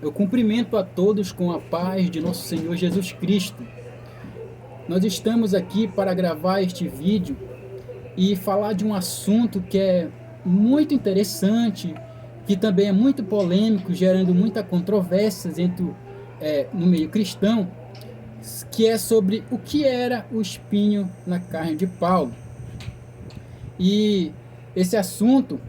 Eu cumprimento a todos com a paz de nosso Senhor Jesus Cristo. Nós estamos aqui para gravar este vídeo e falar de um assunto que é muito interessante, que também é muito polêmico, gerando muita controvérsias no meio cristão, que é sobre o que era o espinho na carne de Paulo. E esse assunto,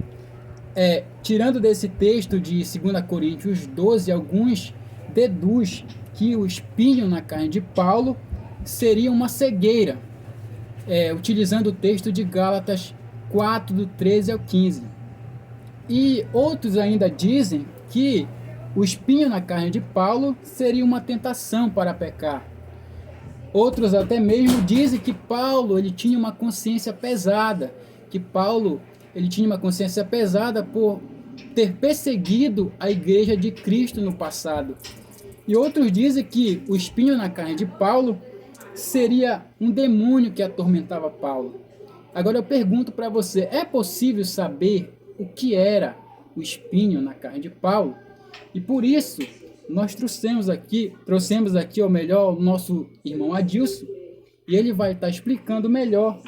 tirando desse texto de 2 Coríntios 12, alguns deduz que o espinho na carne de Paulo seria uma cegueira, utilizando o texto de Gálatas 4, do 13 ao 15. E outros ainda dizem que o espinho na carne de Paulo seria uma tentação para pecar. Outros até mesmo dizem que Paulo ele tinha uma consciência pesada, que Paulo ele tinha uma consciência pesada por ter perseguido a igreja de Cristo no passado. E outros dizem que o espinho na carne de Paulo seria um demônio que atormentava Paulo. Agora eu pergunto para você, é possível saber o que era o espinho na carne de Paulo? E por isso nós trouxemos aqui ao melhor o nosso irmão Adilson, e ele vai estar explicando melhor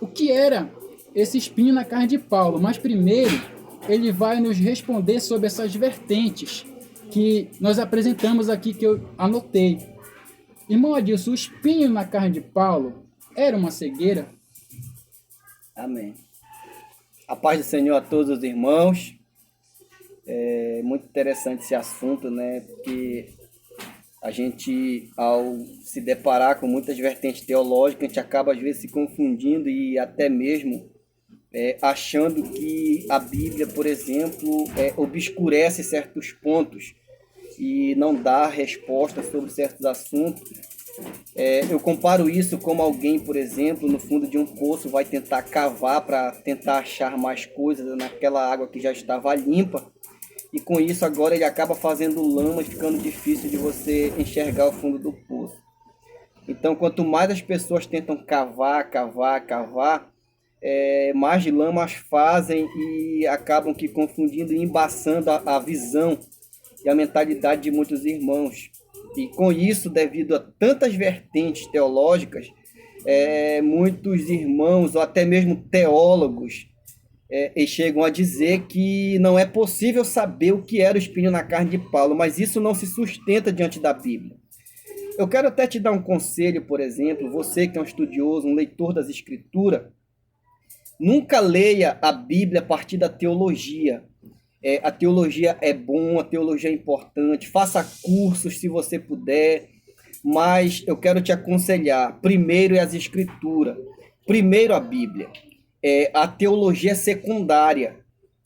o que era esse espinho na carne de Paulo. Mas primeiro ele vai nos responder sobre essas vertentes que nós apresentamos aqui, que eu anotei. Irmão Adilson, o espinho na carne de Paulo era uma cegueira? Amém. A paz do Senhor a todos os irmãos. É muito interessante esse assunto, né? Porque a gente, ao se deparar com muitas vertentes teológicas, a gente acaba às vezes se confundindo e até mesmo achando que a Bíblia, por exemplo, obscurece certos pontos e não dá resposta sobre certos assuntos. Eu comparo isso como alguém, por exemplo, no fundo de um poço vai tentar cavar para tentar achar mais coisas naquela água que já estava limpa, e com isso agora ele acaba fazendo lama e ficando difícil de você enxergar o fundo do poço. Então, quanto mais as pessoas tentam cavar, mais de lamas fazem e acabam que confundindo e embaçando a visão e a mentalidade de muitos irmãos. E com isso, devido a tantas vertentes teológicas, muitos irmãos ou até mesmo teólogos chegam a dizer que não é possível saber o que era o espinho na carne de Paulo, mas isso não se sustenta diante da Bíblia. Eu quero até te dar um conselho, por exemplo, você que é um estudioso, um leitor das Escrituras, nunca leia a Bíblia a partir da teologia. A teologia é bom, a teologia é importante, faça cursos se você puder, mas eu quero te aconselhar, primeiro é as Escrituras, primeiro a Bíblia. A teologia é secundária.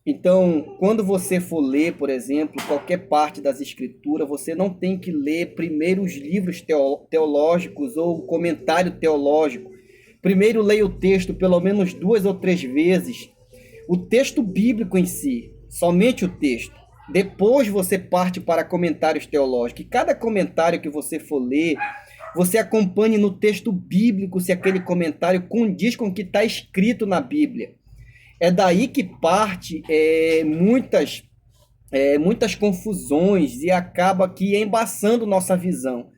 Então, quando você for ler, por exemplo, qualquer parte das Escrituras, você não tem que ler primeiro os livros teológicos ou o comentário teológico. Primeiro leia o texto pelo menos 2 ou 3 vezes, o texto bíblico em si, somente o texto. Depois você parte para comentários teológicos. E cada comentário que você for ler, você acompanhe no texto bíblico se aquele comentário condiz com o que está escrito na Bíblia. É daí que parte muitas confusões e acaba que embaçando nossa visão.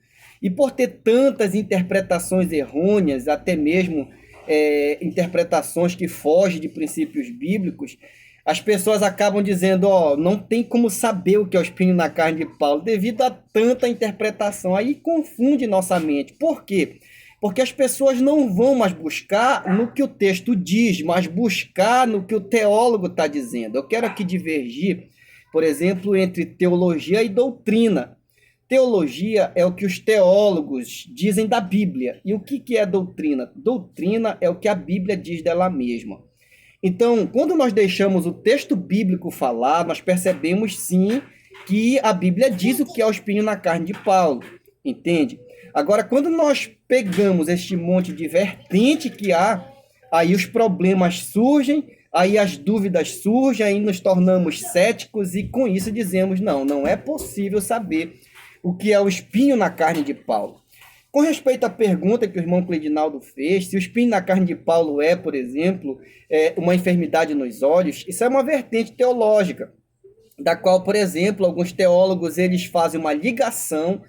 E por ter tantas interpretações errôneas, até mesmo interpretações que fogem de princípios bíblicos, as pessoas acabam dizendo, não tem como saber o que é o espinho na carne de Paulo, devido a tanta interpretação. Aí confunde nossa mente. Por quê? Porque as pessoas não vão mais buscar no que o texto diz, mas buscar no que o teólogo está dizendo. Eu quero aqui divergir, por exemplo, entre teologia e doutrina. Teologia é o que os teólogos dizem da Bíblia. E o que é doutrina? Doutrina é o que a Bíblia diz dela mesma. Então, quando nós deixamos o texto bíblico falar, nós percebemos sim que a Bíblia diz o que é o espinho na carne de Paulo, entende? Agora, quando nós pegamos este monte de vertente que há, aí os problemas surgem, aí as dúvidas surgem, aí nos tornamos céticos e com isso dizemos, não é possível saber o que é o espinho na carne de Paulo. Com respeito à pergunta que o irmão Cleidinaldo fez, se o espinho na carne de Paulo por exemplo, uma enfermidade nos olhos, isso é uma vertente teológica. da qual, por exemplo, alguns teólogos eles fazem uma ligação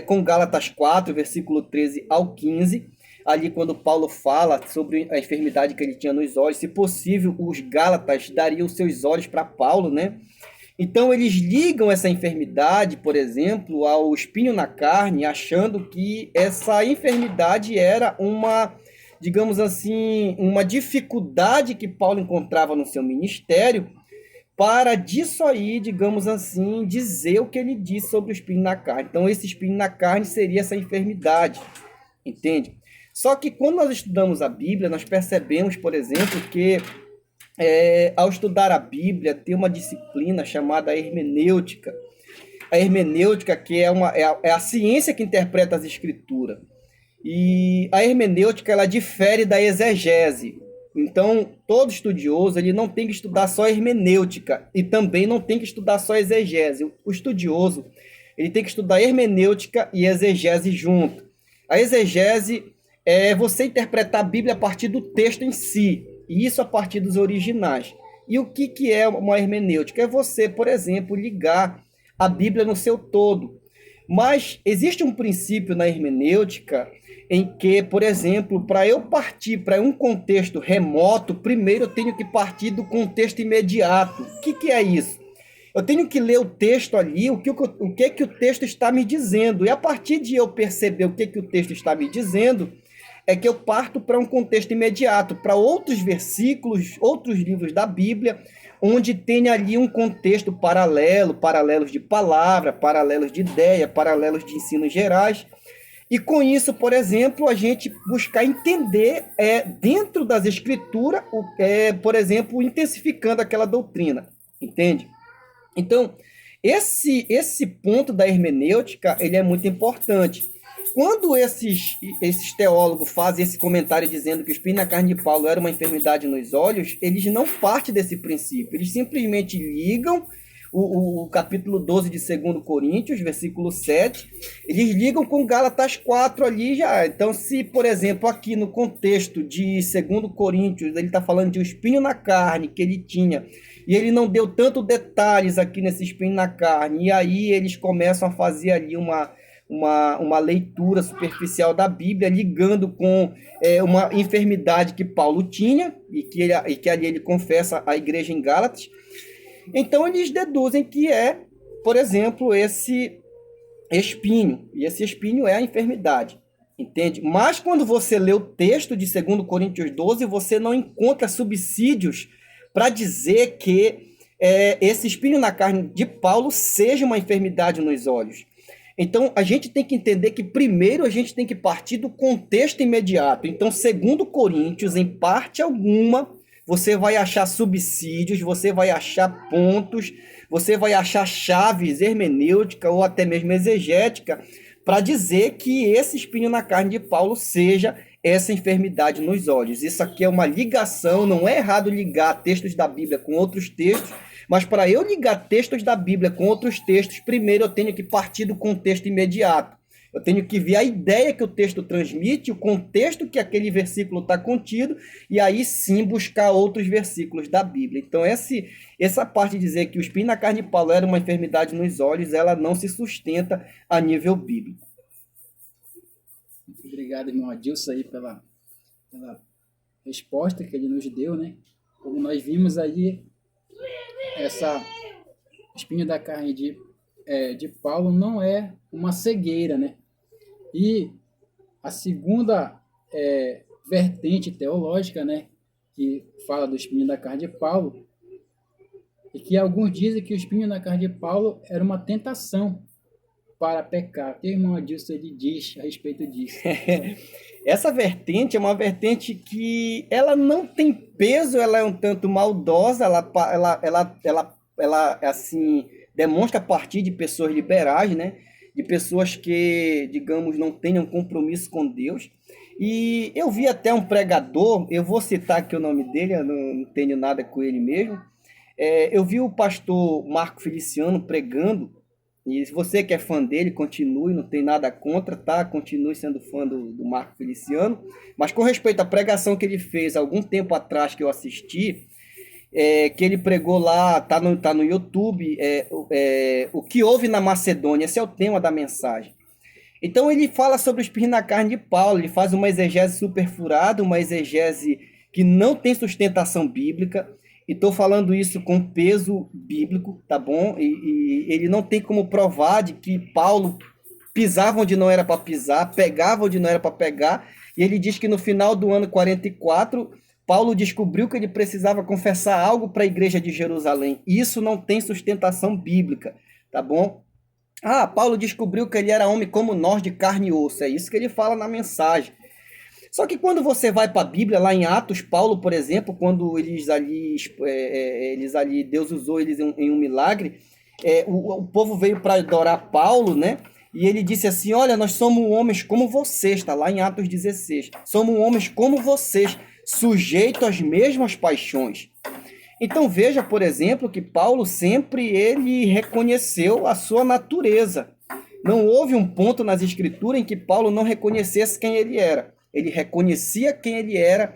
com Gálatas 4, versículo 13 ao 15, ali quando Paulo fala sobre a enfermidade que ele tinha nos olhos. Se possível, os Gálatas dariam seus olhos para Paulo, né? Então eles ligam essa enfermidade, por exemplo, ao espinho na carne, achando que essa enfermidade era uma, digamos assim, uma dificuldade que Paulo encontrava no seu ministério, para disso aí, digamos assim, dizer o que ele disse sobre o espinho na carne. Então esse espinho na carne seria essa enfermidade, entende? Só que quando nós estudamos a Bíblia, nós percebemos, por exemplo, que ao estudar a Bíblia, tem uma disciplina chamada hermenêutica. A hermenêutica que é a ciência que interpreta as escrituras. E a hermenêutica ela difere da exegese. Então, todo estudioso ele não tem que estudar só hermenêutica e também não tem que estudar só exegese. O estudioso ele tem que estudar hermenêutica e exegese junto. A exegese é você interpretar a Bíblia a partir do texto em si, e isso a partir dos originais. E o que é uma hermenêutica? É você, por exemplo, ligar a Bíblia no seu todo. Mas existe um princípio na hermenêutica em que, por exemplo, para eu partir para um contexto remoto, primeiro eu tenho que partir do contexto imediato. O que é isso? Eu tenho que ler o texto ali, o que o texto está me dizendo. E a partir de eu perceber o que o texto está me dizendo, é que eu parto para um contexto imediato, para outros versículos, outros livros da Bíblia, onde tem ali um contexto paralelo, paralelos de palavra, paralelos de ideia, paralelos de ensinos gerais. E com isso, por exemplo, a gente buscar entender dentro das escrituras, por exemplo, intensificando aquela doutrina, entende? Então, esse ponto da hermenêutica, ele é muito importante. Quando esses teólogos fazem esse comentário dizendo que o espinho na carne de Paulo era uma enfermidade nos olhos, eles não partem desse princípio. Eles simplesmente ligam o capítulo 12 de 2 Coríntios, versículo 7, eles ligam com Gálatas 4 ali já. Então, se, por exemplo, aqui no contexto de 2 Coríntios, ele está falando de um espinho na carne que ele tinha, e ele não deu tanto detalhes aqui nesse espinho na carne, e aí eles começam a fazer ali uma leitura superficial da Bíblia, ligando com uma enfermidade que Paulo tinha, e que ali ele confessa à igreja em Gálatas. Então eles deduzem que por exemplo, esse espinho, e esse espinho é a enfermidade, entende? Mas quando você lê o texto de 2 Coríntios 12, você não encontra subsídios para dizer que esse espinho na carne de Paulo seja uma enfermidade nos olhos. Então, a gente tem que entender que primeiro a gente tem que partir do contexto imediato. Então, 2 Coríntios, em parte alguma, você vai achar subsídios, você vai achar pontos, você vai achar chaves hermenêutica ou até mesmo exegética para dizer que esse espinho na carne de Paulo seja essa enfermidade nos olhos. Isso aqui é uma ligação, não é errado ligar textos da Bíblia com outros textos, mas para eu ligar textos da Bíblia com outros textos, primeiro eu tenho que partir do contexto imediato. Eu tenho que ver a ideia que o texto transmite, o contexto que aquele versículo está contido, e aí sim buscar outros versículos da Bíblia. Então essa parte de dizer que o espinho na carne de Paulo era uma enfermidade nos olhos, ela não se sustenta a nível bíblico. Muito obrigado, irmão Adilson, aí pela resposta que ele nos deu, né? Como nós vimos aí, essa espinho da carne de Paulo não é uma cegueira, né? E a segunda vertente teológica, né, que fala do espinho da carne de Paulo, e que alguns dizem que o espinho na carne de Paulo era uma tentação para pecar. O que o irmão Adilson ele diz a respeito disso? Essa vertente é uma vertente que ela não tem peso, ela é um tanto maldosa, ela assim demonstra a partir de pessoas liberais, né? De pessoas que, digamos, não tenham compromisso com Deus. E eu vi até um pregador, eu vou citar aqui o nome dele, eu não tenho nada com ele mesmo. Eu vi o pastor Marco Feliciano pregando, e se você que é fã dele, continue, não tem nada contra, tá? Continue sendo fã do Marco Feliciano. Mas com respeito à pregação que ele fez algum tempo atrás que eu assisti, que ele pregou lá, tá no YouTube, o que houve na Macedônia. Esse é o tema da mensagem. Então ele fala sobre o espinho na carne de Paulo, ele faz uma exegese super furada, uma exegese que não tem sustentação bíblica, e estou falando isso com peso bíblico, tá bom? E ele não tem como provar de que Paulo pisava onde não era para pisar, pegava onde não era para pegar, e ele diz que no final do ano 44, Paulo descobriu que ele precisava confessar algo para a igreja de Jerusalém. Isso não tem sustentação bíblica, tá bom? Paulo descobriu que ele era homem como nós, de carne e osso. É isso que ele fala na mensagem. Só que quando você vai para a Bíblia, lá em Atos, Paulo, por exemplo, quando eles ali Deus usou eles em um milagre, o povo veio para adorar Paulo, né? E ele disse assim, olha, nós somos homens como vocês, está lá em Atos 16. Somos homens como vocês, sujeitos às mesmas paixões. Então veja, por exemplo, que Paulo sempre ele reconheceu a sua natureza. Não houve um ponto nas Escrituras em que Paulo não reconhecesse quem ele era. Ele reconhecia quem ele era.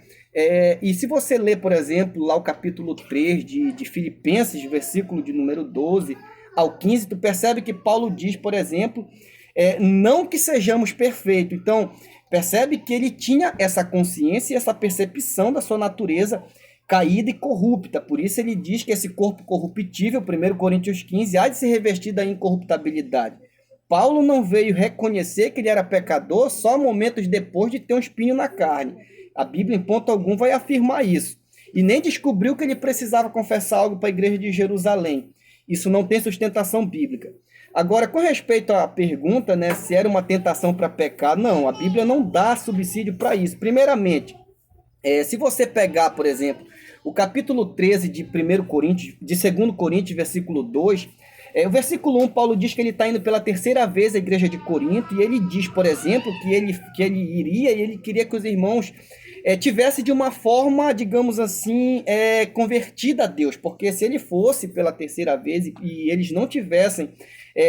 E se você ler, por exemplo, lá o capítulo 3 de Filipenses, versículo de número 12 ao 15, tu percebe que Paulo diz, por exemplo, não que sejamos perfeitos. Então, percebe que ele tinha essa consciência e essa percepção da sua natureza caída e corrupta. Por isso ele diz que esse corpo corruptível, 1 Coríntios 15, há de ser revestido da incorruptibilidade. Paulo não veio reconhecer que ele era pecador só momentos depois de ter um espinho na carne. A Bíblia, em ponto algum, vai afirmar isso. E nem descobriu que ele precisava confessar algo para a igreja de Jerusalém. Isso não tem sustentação bíblica. Agora, com respeito à pergunta, né, se era uma tentação para pecar, não, a Bíblia não dá subsídio para isso. Primeiramente, se você pegar, por exemplo, o capítulo 13 de 2 Coríntios, versículo 2, o versículo 1, Paulo diz que ele está indo pela terceira vez à igreja de Corinto, e ele diz, por exemplo, que ele iria e ele queria que os irmãos tivessem de uma forma, digamos assim, convertida a Deus, porque se ele fosse pela terceira vez e eles não tivessem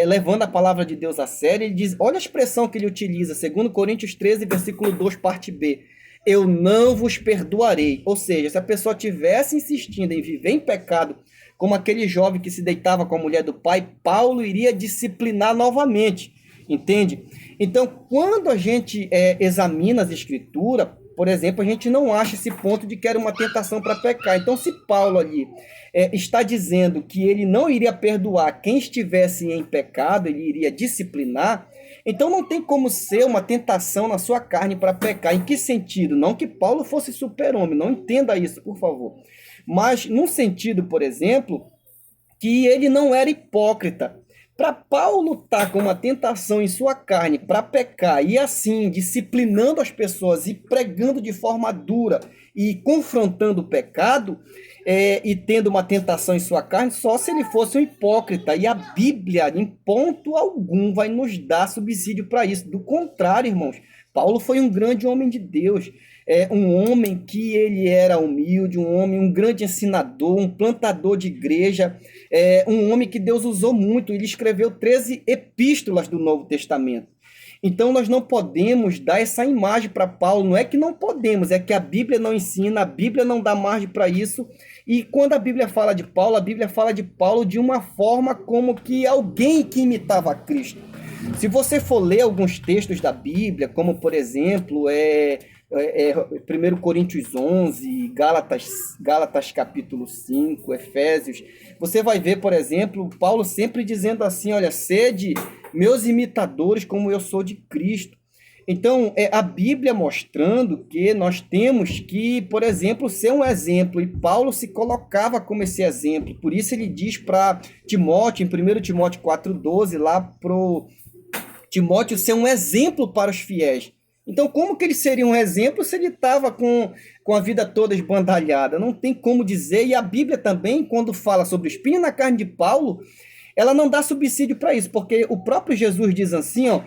levando a palavra de Deus a sério, ele diz, olha a expressão que ele utiliza, 2 Coríntios 13, versículo 2, parte B, eu não vos perdoarei. Ou seja, se a pessoa tivesse insistindo em viver em pecado, como aquele jovem que se deitava com a mulher do pai, Paulo iria disciplinar novamente, entende? Então, quando a gente examina as escrituras, por exemplo, a gente não acha esse ponto de que era uma tentação para pecar. Então, se Paulo ali está dizendo que ele não iria perdoar quem estivesse em pecado, ele iria disciplinar, então não tem como ser uma tentação na sua carne para pecar. Em que sentido? Não que Paulo fosse super-homem, não entenda isso, por favor. Mas num sentido, por exemplo, que ele não era hipócrita. Para Paulo estar com uma tentação em sua carne para pecar e assim disciplinando as pessoas e pregando de forma dura e confrontando o pecado e tendo uma tentação em sua carne, só se ele fosse um hipócrita. E a Bíblia, em ponto algum, vai nos dar subsídio para isso. Do contrário, irmãos, Paulo foi um grande homem de Deus. Um homem que ele era humilde, um grande ensinador, um plantador de igreja, um homem que Deus usou muito. Ele escreveu 13 epístolas do Novo Testamento. Então nós não podemos dar essa imagem para Paulo. Não é que não podemos, é que a Bíblia não ensina, a Bíblia não dá margem para isso. E quando a Bíblia fala de Paulo, a Bíblia fala de Paulo de uma forma como que alguém que imitava Cristo. Se você for ler alguns textos da Bíblia, como por exemplo, 1 Coríntios 11, Gálatas capítulo 5, Efésios, você vai ver, por exemplo, Paulo sempre dizendo assim, olha, sede meus imitadores como eu sou de Cristo. Então, a Bíblia mostrando que nós temos que, por exemplo, ser um exemplo, e Paulo se colocava como esse exemplo. Por isso ele diz para Timóteo, em 1 Timóteo 4,12, lá para Timóteo ser um exemplo para os fiéis. Então, como que ele seria um exemplo se ele estava com a vida toda esbandalhada? Não tem como dizer. E a Bíblia também, quando fala sobre o espinho na carne de Paulo, ela não dá subsídio para isso, porque o próprio Jesus diz assim, ó,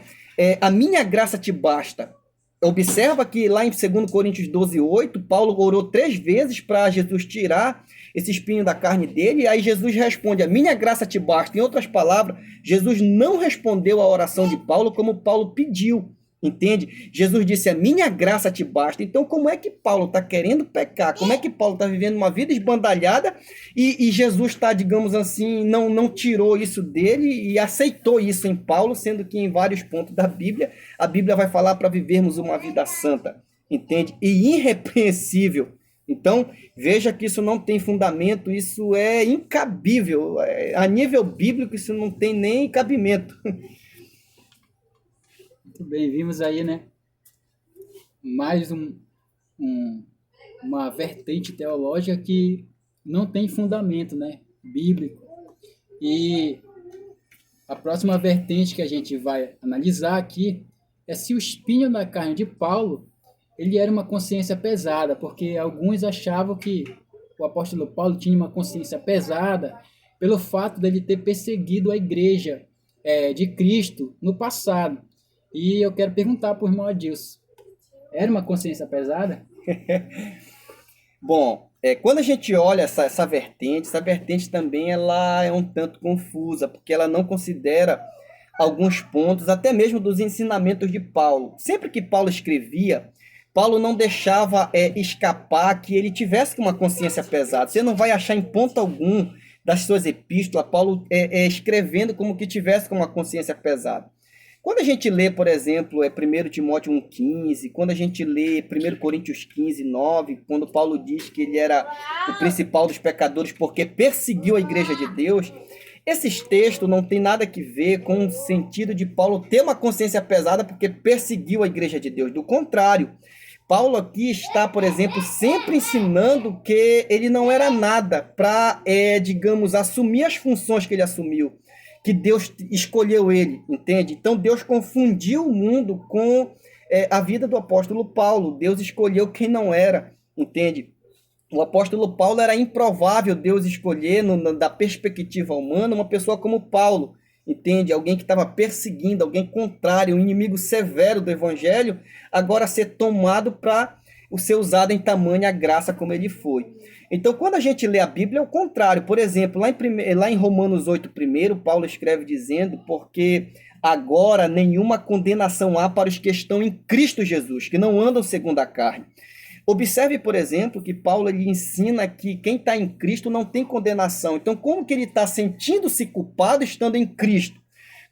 a minha graça te basta. Observa que lá em 2 Coríntios 12:8, Paulo orou 3 vezes para Jesus tirar esse espinho da carne dele, e aí Jesus responde, a minha graça te basta. Em outras palavras, Jesus não respondeu à oração de Paulo como Paulo pediu. Entende? Jesus disse, a minha graça te basta. Então, como é que Paulo está querendo pecar? Como é que Paulo está vivendo uma vida esbandalhada e Jesus está, digamos assim, não tirou isso dele e aceitou isso em Paulo, sendo que em vários pontos da Bíblia, a Bíblia vai falar para vivermos uma vida santa, entende? E irrepreensível. Então, veja que isso não tem fundamento, isso é incabível. A nível bíblico, isso não tem nem cabimento. Muito bem, vimos aí, né? Mais uma vertente teológica que não tem fundamento, né? Bíblico. E a próxima vertente que a gente vai analisar aqui é se o espinho na carne de Paulo ele era uma consciência pesada, porque alguns achavam que o apóstolo Paulo tinha uma consciência pesada pelo fato dele ter perseguido a igreja de Cristo no passado. E eu quero perguntar para o irmão Adilson, era uma consciência pesada? Bom, quando a gente olha essa vertente também ela é um tanto confusa, porque ela não considera alguns pontos, até mesmo dos ensinamentos de Paulo. Sempre que Paulo escrevia, Paulo não deixava escapar que ele tivesse uma consciência pesada. Você não vai achar em ponto algum das suas epístolas Paulo escrevendo como que tivesse com uma consciência pesada. Quando a gente lê, por exemplo, 1 Timóteo 1,15, quando a gente lê 1 Coríntios 15,9, quando Paulo diz que ele era o principal dos pecadores porque perseguiu a igreja de Deus, esses textos não têm nada a ver com o sentido de Paulo ter uma consciência pesada porque perseguiu a igreja de Deus. Do contrário, Paulo aqui está, por exemplo, sempre ensinando que ele não era nada para, digamos, assumir as funções que ele assumiu, que Deus escolheu ele, entende? Então Deus confundiu o mundo com a vida do apóstolo Paulo. Deus escolheu quem não era, entende? O apóstolo Paulo era improvável Deus escolher, da perspectiva humana, uma pessoa como Paulo, entende? Alguém que estava perseguindo, alguém contrário, um inimigo severo do evangelho, agora ser tomado para ser usado em tamanha graça como ele foi. Então, quando a gente lê a Bíblia, é o contrário. Por exemplo, lá em Romanos 8, primeiro, Paulo escreve dizendo, porque agora nenhuma condenação há para os que estão em Cristo Jesus, que não andam segundo a carne. Observe, por exemplo, que Paulo ele ensina que quem está em Cristo não tem condenação. Então, como que ele está sentindo-se culpado estando em Cristo?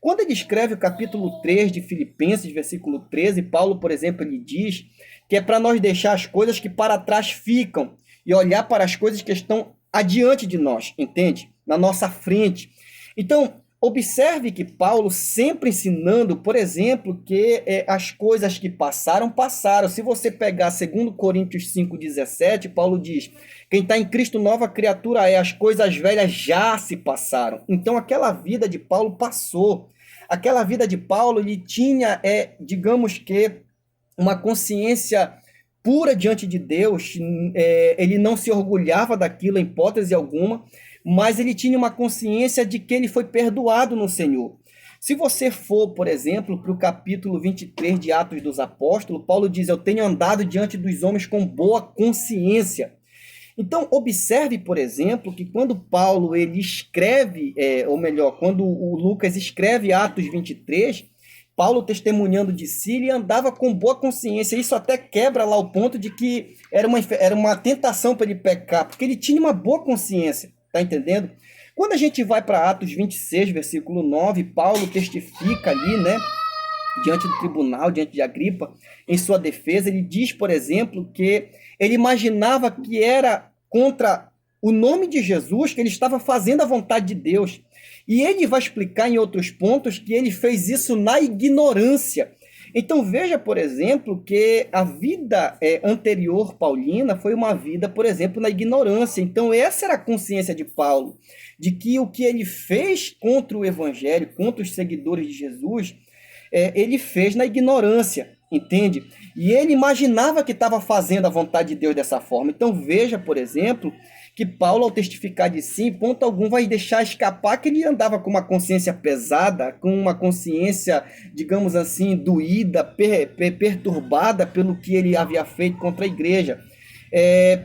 Quando ele escreve o capítulo 3 de Filipenses, versículo 13, Paulo, por exemplo, ele diz que é para nós deixar as coisas que para trás ficam e olhar para as coisas que estão adiante de nós, entende? Na nossa frente. Então, observe que Paulo sempre ensinando, por exemplo, que as coisas que passaram, passaram. Se você pegar 2 Coríntios 5,17, Paulo diz, quem está em Cristo nova criatura é, as coisas velhas já se passaram. Então, aquela vida de Paulo passou. Aquela vida de Paulo, ele tinha, digamos que, uma consciência pura diante de Deus, ele não se orgulhava daquilo em hipótese alguma, mas ele tinha uma consciência de que ele foi perdoado no Senhor. Se você for, por exemplo, para o capítulo 23 de Atos dos Apóstolos, Paulo diz, eu tenho andado diante dos homens com boa consciência. Então, observe, por exemplo, que quando Paulo ele escreve, ou melhor, quando o Lucas escreve Atos 23, Paulo testemunhando de si, ele andava com boa consciência. Isso até quebra lá o ponto de que era uma tentação para ele pecar, porque ele tinha uma boa consciência, tá entendendo? Quando a gente vai para Atos 26, versículo 9, Paulo testifica ali, né, diante do tribunal, diante de Agripa, em sua defesa, ele diz, por exemplo, que ele imaginava que era contra o nome de Jesus que ele estava fazendo a vontade de Deus. E ele vai explicar em outros pontos que ele fez isso na ignorância. Então veja, por exemplo, que a vida anterior paulina foi uma vida, por exemplo, na ignorância. Então essa era a consciência de Paulo, de que o que ele fez contra o evangelho, contra os seguidores de Jesus, ele fez na ignorância, entende? E ele imaginava que estava fazendo a vontade de Deus dessa forma. Então veja, por exemplo, que Paulo, ao testificar de si, em ponto algum vai deixar escapar que ele andava com uma consciência pesada, com uma consciência, digamos assim, doída, perturbada pelo que ele havia feito contra a igreja.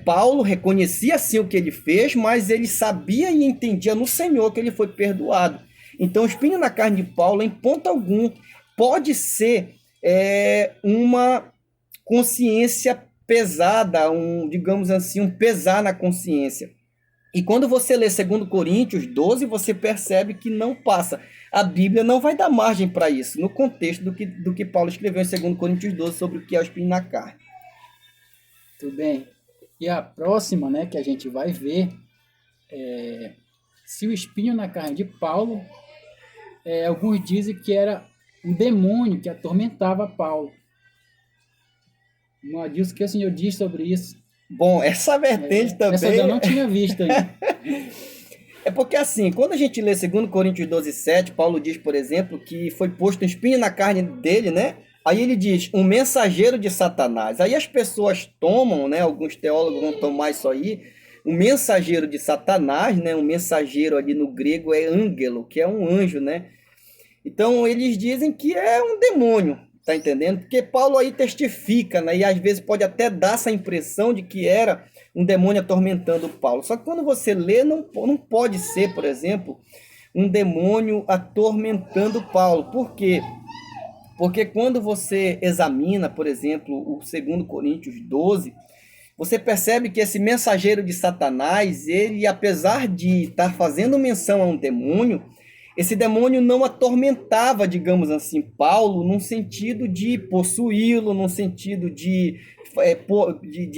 Paulo reconhecia sim o que ele fez, mas ele sabia e entendia no Senhor que ele foi perdoado. Então o espinho na carne de Paulo, em ponto algum, pode ser uma consciência pesada, digamos assim, um pesar na consciência. E quando você lê 2 Coríntios 12, você percebe que não passa. A Bíblia não vai dar margem para isso, no contexto do que Paulo escreveu em 2 Coríntios 12 sobre o que é o espinho na carne. Tudo bem. E a próxima, né, que a gente vai ver, se o espinho na carne de Paulo, alguns dizem que era um demônio que atormentava Paulo. Não diz o que o Senhor diz sobre isso. Bom, essa vertente também... Essa eu não tinha visto ainda. É porque assim, quando a gente lê 2 Coríntios 12, 7, Paulo diz, por exemplo, que foi posto um espinho na carne dele, né? Aí ele diz, um mensageiro de Satanás. Aí as pessoas tomam, né? Alguns teólogos vão tomar isso aí, um mensageiro de Satanás, né? Um mensageiro ali no grego é ângelo, que é um anjo, né? Então eles dizem que é um demônio. Tá entendendo? Porque Paulo aí testifica, né? E às vezes pode até dar essa impressão de que era um demônio atormentando Paulo. Só que quando você lê, não pode ser, por exemplo, um demônio atormentando Paulo. Por quê? Porque quando você examina, por exemplo, o 2 Coríntios 12, você percebe que esse mensageiro de Satanás, ele, apesar de estar fazendo menção a um demônio, esse demônio não atormentava, digamos assim, Paulo, num sentido de possuí-lo, num sentido de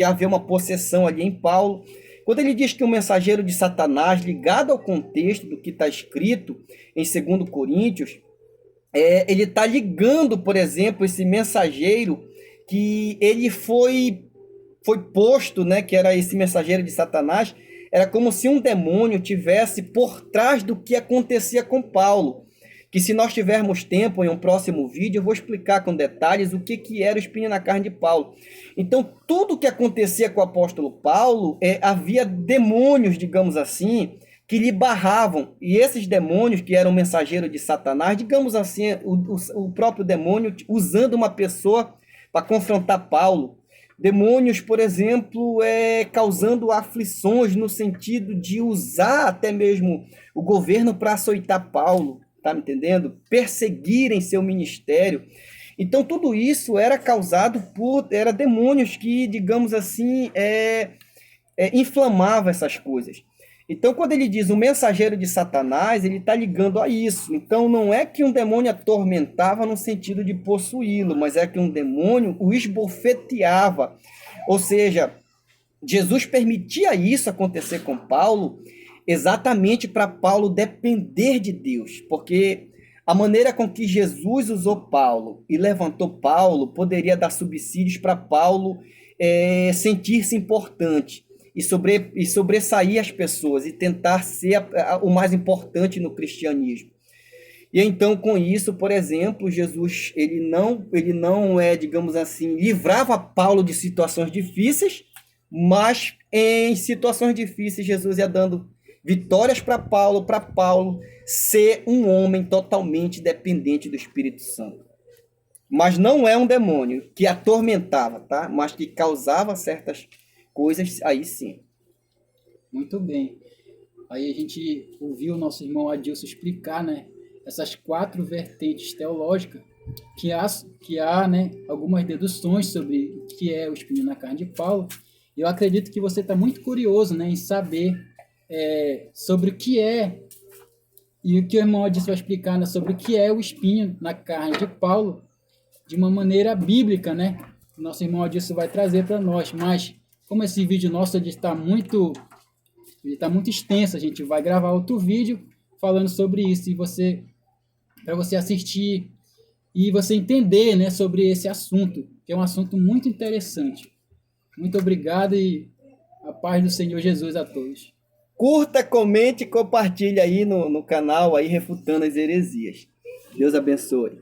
haver uma possessão ali em Paulo. Quando ele diz que o mensageiro de Satanás, ligado ao contexto do que está escrito em 2 Coríntios, ele está ligando, por exemplo, esse mensageiro que ele foi posto, né, que era esse mensageiro de Satanás, era como se um demônio tivesse por trás do que acontecia com Paulo. Que se nós tivermos tempo em um próximo vídeo, eu vou explicar com detalhes o que era o espinho na carne de Paulo. Então, tudo que acontecia com o apóstolo Paulo, havia demônios, digamos assim, que lhe barravam. E esses demônios, que eram mensageiros de Satanás, digamos assim, o próprio demônio usando uma pessoa para confrontar Paulo. Demônios, por exemplo, causando aflições no sentido de usar até mesmo o governo para açoitar Paulo, tá me entendendo? Perseguirem seu ministério. Então, tudo isso era causado era demônios que, digamos assim, inflamavam essas coisas. Então, quando ele diz o mensageiro de Satanás, ele está ligando a isso. Então, não é que um demônio atormentava no sentido de possuí-lo, mas é que um demônio o esbofeteava. Ou seja, Jesus permitia isso acontecer com Paulo exatamente para Paulo depender de Deus. Porque a maneira com que Jesus usou Paulo e levantou Paulo poderia dar subsídios para Paulo sentir-se importante. E sobressair as pessoas e tentar ser o mais importante no cristianismo. E então, com isso, por exemplo, Jesus, ele não digamos assim, livrava Paulo de situações difíceis, mas em situações difíceis Jesus ia dando vitórias para Paulo ser um homem totalmente dependente do Espírito Santo. Mas não é um demônio que atormentava, tá? Mas que causava certas coisas, aí sim. Muito bem. Aí a gente ouviu o nosso irmão Adilson explicar, né, essas 4 vertentes teológicas que há, né, algumas deduções sobre o que é o espinho na carne de Paulo. Eu acredito que você está muito curioso, né, em saber sobre o que é, e o que o irmão Adilson vai explicar, né, sobre o que é o espinho na carne de Paulo de uma maneira bíblica, né? O nosso irmão Adilson vai trazer para nós, mas como esse vídeo nosso está muito extenso, a gente vai gravar outro vídeo falando sobre isso, e para você assistir e você entender, né, sobre esse assunto, que é um assunto muito interessante. Muito obrigado e a paz do Senhor Jesus a todos. Curta, comente e compartilhe aí no canal, aí refutando as heresias. Deus abençoe.